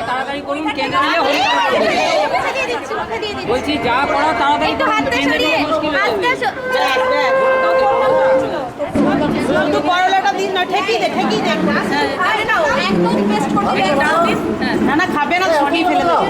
তাড়াতাড়ি করুন, কেন্দ্রে বলছি যা করা তাড়াতাড়ি মুশকিল হয়ে যাবে। পরোটাটা দিন না, ঠেকিয়ে দে না না, খাবে না, ছড়িয়ে ফেলে দাও।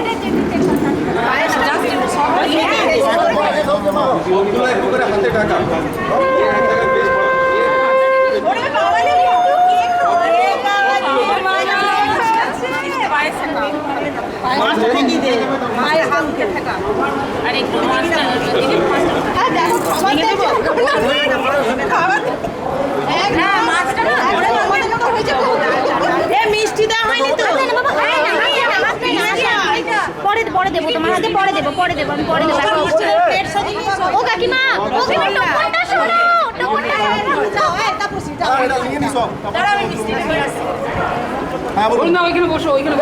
মিষ্টি দেওয়া হয়নি তো, পরে দেবো তোমার হাতে, পরে দেবো আমি পরে দেবো। ও কাকিমা, টোকনটা শোনো, বলুন না, ওইখানে বসো, ওইখানে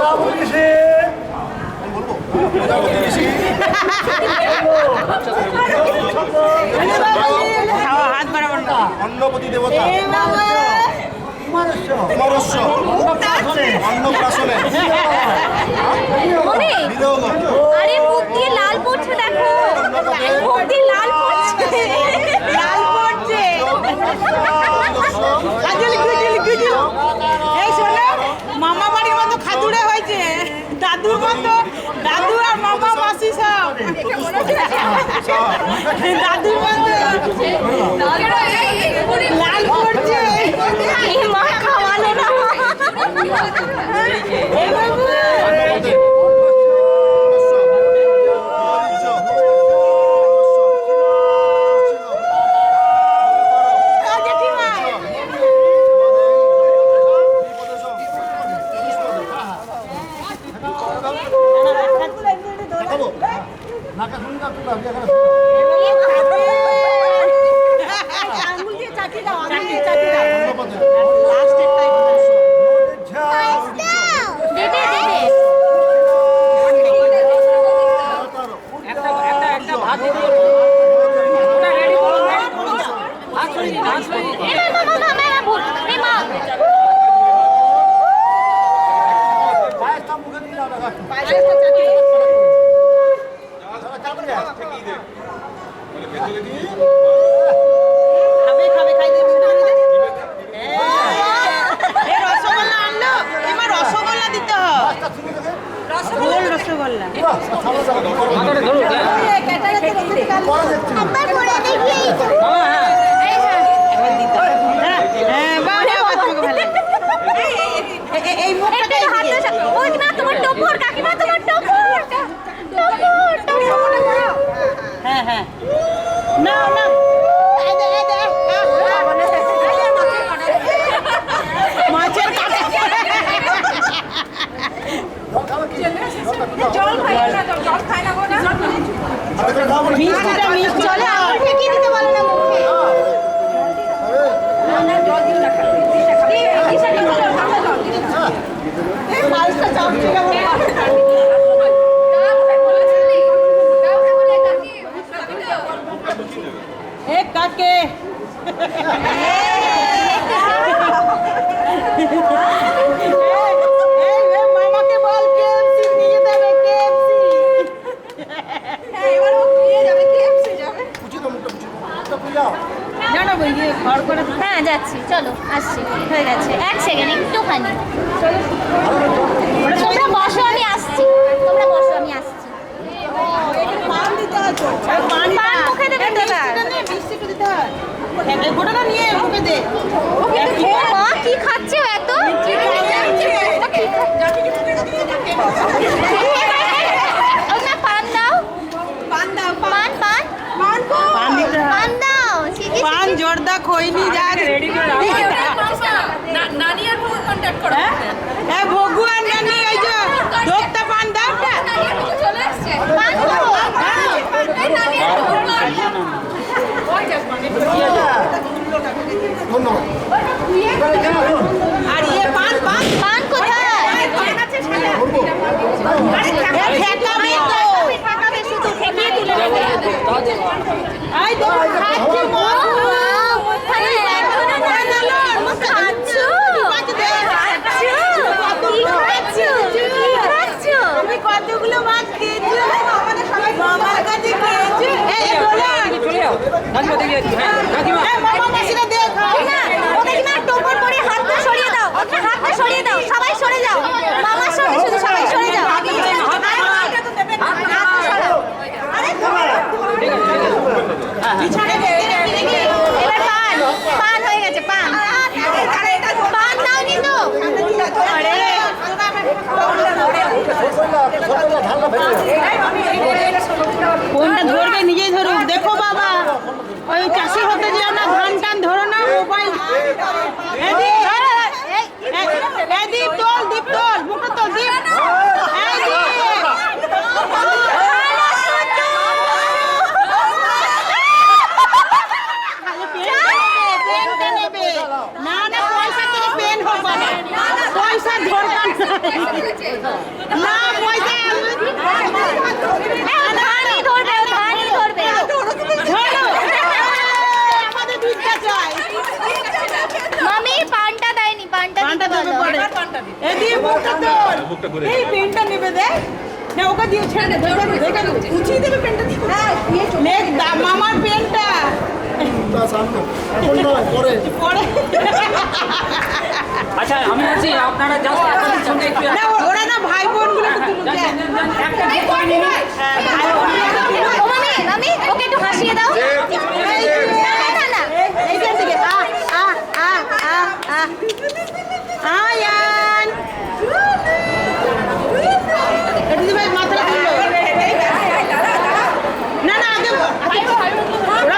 হাত বাড়াবার না। অন্নপতি দেবতা অন্নপ্রাশনে আরে মুখ দিয়ে লাল পড়ছে, দেখো মুখ দিয়ে লাল পড়ছে। এই শোনো, মামা বাড়ির মতো খাদুড়ে হয়েছে, দাদুর মতো, দাদু আর মামা মাসি সব দাদুর মতো লাল পড়ছে। মা খাওয়ালো না। মামাকে বল কেএফসি নিয়ে দেবে, কেএফসি। হ্যাঁ যাচ্ছি, চলো আসছি, হয়ে গেছে। 1 সেকেন্ড একটুখানি তোমরা বসো, আমি আসছি, তোমরা বসো, আমি আসছি। পান দিতে হয় তো, পান মুখে দেবে তো, মিষ্টি দিতে হয়। গোটাটা নিয়ে মুখে দে। মা কি খাচ্ছে এত? পান দাও, পান দাও, পান পান পান দিতে হয়। পান দাও, পান জর্দা খৈনি যা রেডি করে নানি আর ভগু কন্টাক্ট করো। এ ভগু আর নানি এই যে দোক্তা পান দাও। নানি আর ভগু চলে আসছে। পান দাও। এই নানি আর ভগু ওই যে আর ইয়ে পান পান পান কোথায়? সরিয়ে দাও, সবাই সরে যাও, মামার সঙ্গে শুধু সবাই সরে যাও। এবার পান, পান হয়ে গেছে, পান, পান দাও কিন্তু। কোনটা ধরবে নিজেই ধরুক। দেখো বাবা, ওই চাষি হতে যেও না, ধান টান ধরো না, মোবাইল। দীপ তোল, দীপ তোল, মুখটা তোল, দীপ। এই দীপ। পেনটা নেবে। না না, পয়সা থেকে পেন হবে না, পয়সার দরকার না, পয়সা ধানই ধরবে, ধানই ধরবে। আমাদের দুধটা চাই। মামি পানটা দেয়নি, পানটা পানটা দিতে দেবে বলো। পরে। এই দিয়ে মুখটা তোল। এই পেনটা নেবে দে। না ওকে দিয়ে ছেড়ে দে, ধরে দে, ধরে দে। উঁচিয়ে দেবে পেনটা দিয়ে। হ্যাঁ, নে মামার পেনটা। পরে। আচ্ছা আমি বলছি আপনারা জাস্ট আপনাদের সঙ্গে একটু না ওরা না ভাই বোনগুলো একটু তুলুন। একটা গিয়ে করে নিন। ভাই বোনগুলো একটু তুলুন। ও মামি, মামি ওকে একটু হাসিয়ে দাও। না, না, এইখান থেকে আয়ান একটু দিবে মাথাটা তুলো। না না আগে ওরা